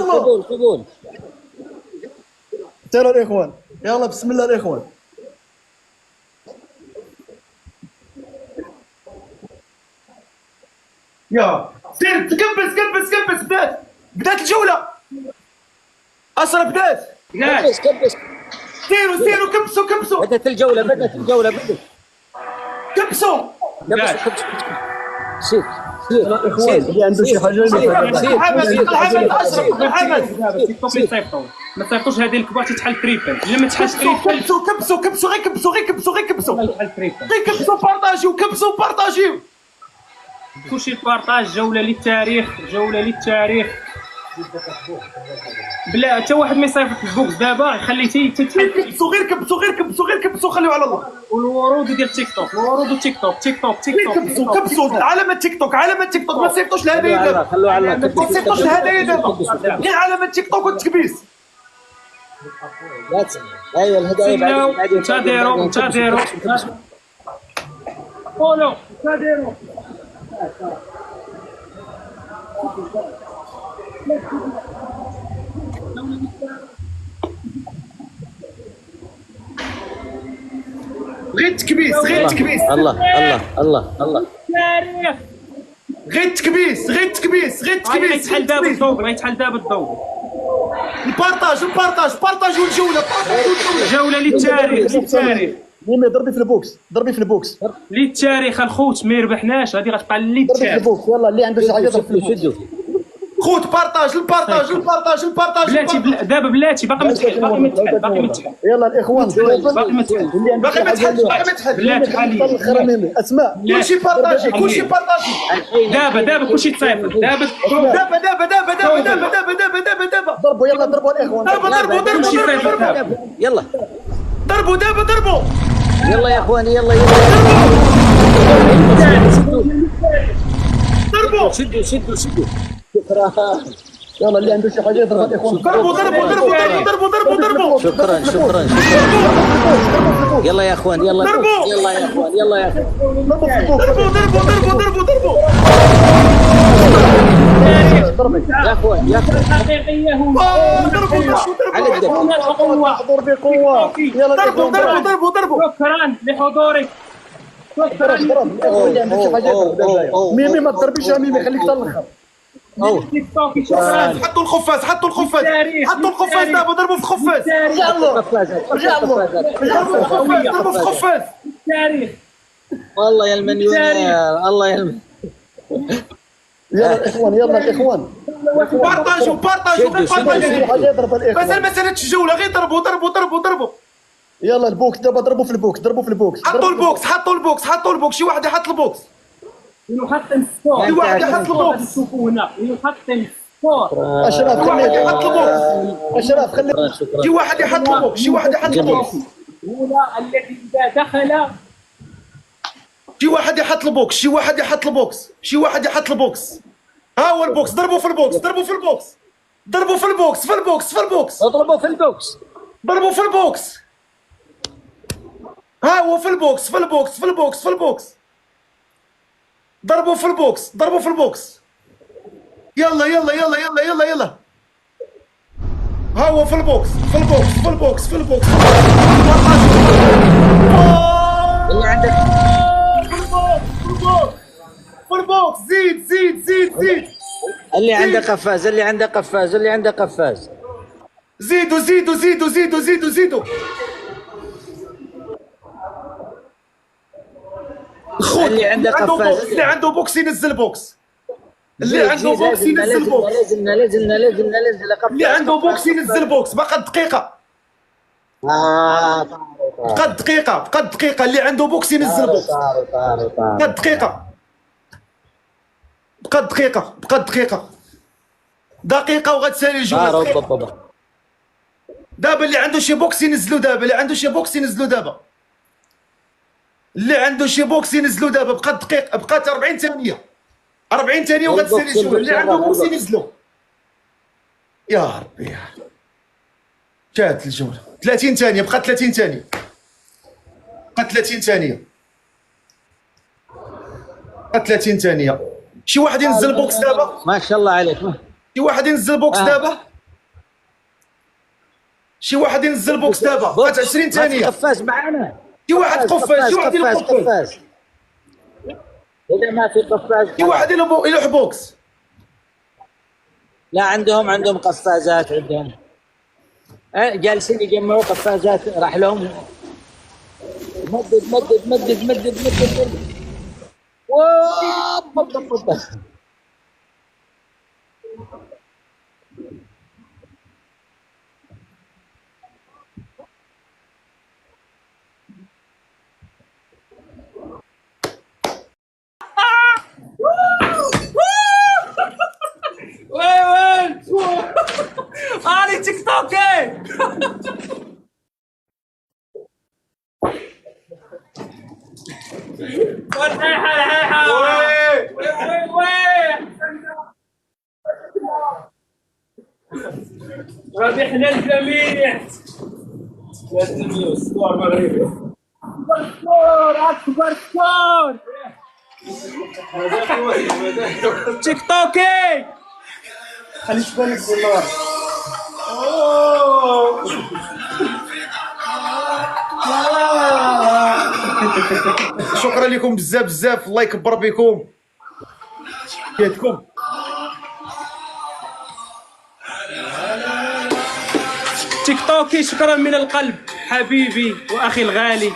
يلا قبول. يلا الاخوان، يلا بسم الله الاخوان. يا سير كبس بدات الجوله اسرى بدات كبس. سيروا كبسوا بدت الجولة كبسوا سير الاخوان اللي عنده شي حاجه حمد تيك توك يصيفطوا ما تصيفطوش هذه الكبار تتحل تريبل الا ما تحلش تريبل كبسوا غير كبسوا تحل تريبل غير كبسوا بارطاجيو كلشي بارطاج جوله للتاريخ بلا حتى واحد ما يصيفط البوكس دابا خليتي تتحل غير كبسوا خليوا على الله. والورود ديال تيك توك تيك توك كبسوا علامة تيك توك ما تصيفطوش الهدايا دابا، خلوا على ما تصيفطوش الهدايا دابا، غير علامة تيك توك والتكبيس. ايوه الهدايا بعدين تاديرو فولو تاديرو غير تكبيس الله تاريخ غير تكبيس غيتحل دابا الضوء بارطاجوا الجوله جوله للتاريخ ميمي ضربي في البوكس للتاريخ الخوت ما يربحناش هذه غتبقى ضربي في للتاريخ البوكس. يلا اللي عنده شي حاجه ضرب في البوكس. شدوا خوت البارطاج بلاتي دابا بلاتي باقي ما تحل يلا الاخوان باقي ما تحل باقي ما تحل بلاتي الاخر ميمي اسماء كلشي بارطاجي دابا كلشي تصيفط دابا ضربوا يلا ضربوا الاخوان كلشي تصيفط دابا يلا ضربوا يلا يا اخواني يلا شدوا شكرا. يلا اللي عنده شي حاجه يضرب الاخوان. ضربوا شكرا يلا يا اخوان يلا يا اخوان ضربوا يا اخوان حقيقيه هو على الدم حضور بقوه. يلا ضربوا شكرا لحضورك اللي عنده شي حاجه يضرب. ميمي ما تضربيش يا ميمي خليك حتى الاخر. تيك توك شكرا حطوا الخفاز دابا ضربوا في الخفاز. ضربوا في الخفاز. تاريخ والله يا المليونير الله يا يلا الاخوان بارطاجوا حاجه يضرب الاخوان. مساله الجوله غير ضربوا. يلا البوكس دابا ضربوا في البوكس. حطوا البوكس شي واحد يحط البوكس. يحطم السكور شي واحد يحط البوكس. تشوفوا هنا يحطم السكور اشرف خليه شي واحد يحط البوكس. هنا الذي اذا دخل شي واحد يحط البوكس. ها هو البوكس. ضربوا في البوكس. اضربوا في البوكس ها هو في البوكس. ضربوا في البوكس. يلا ها هو في البوكس. اللي عندك في البوكس. زيد اللي عنده قفاز زيدوا اللي عنده قفاز اللي عنده بوكس ينزل بوكس. اللي عنده بوكس ينزل بوكس. ننزل قفاز. اللي عنده بوكس ينزل بوكس. بقى دقيقة. بقى دقيقة. اللي عنده بوكس ينزل بوكس. بقى دقيقة. دقيقة وغتسالي الجولة. دابا اللي عنده شي بوكس ينزلوا دابا. اللي عنده شي بوكس ينزلوا دابا. بقى دقيقة. بقات 40 ثانية. 40 ثانية وغتسالي الجولة. اللي عنده بوكس ينزلوا. يا ربي جات الجولة. 30 ثانية. بقات 30 ثانية. بقات 30 ثانية. شي واحد ينزل بوكس دابا. ما شاء الله عليك. شي واحد ينزل بوكس دابا. شي واحد ينزل بوكس دابا بقات 20 ما في ثانيه. قفاز معانا. شي واحد قفاز، شي واحد يلعب قفاز، قفاز. اذا ما في قفاز شي واحد يلعب بوكس. لا عندهم قفازات عندهم. جالسين يجمعوا قفازات راح لهم. مدد مدد مدد مدد مدد مدد. واو. وين اني تيك توكي. الحيحة ربحنا الجميع. سكور مغربي، اكبر سكور. تيك توكي خليك بالك بالنار. شكرا لكم بزاف بزاف، الله يكبر بكم كيدكم. تيك توكي شكرا من القلب حبيبي واخي الغالي.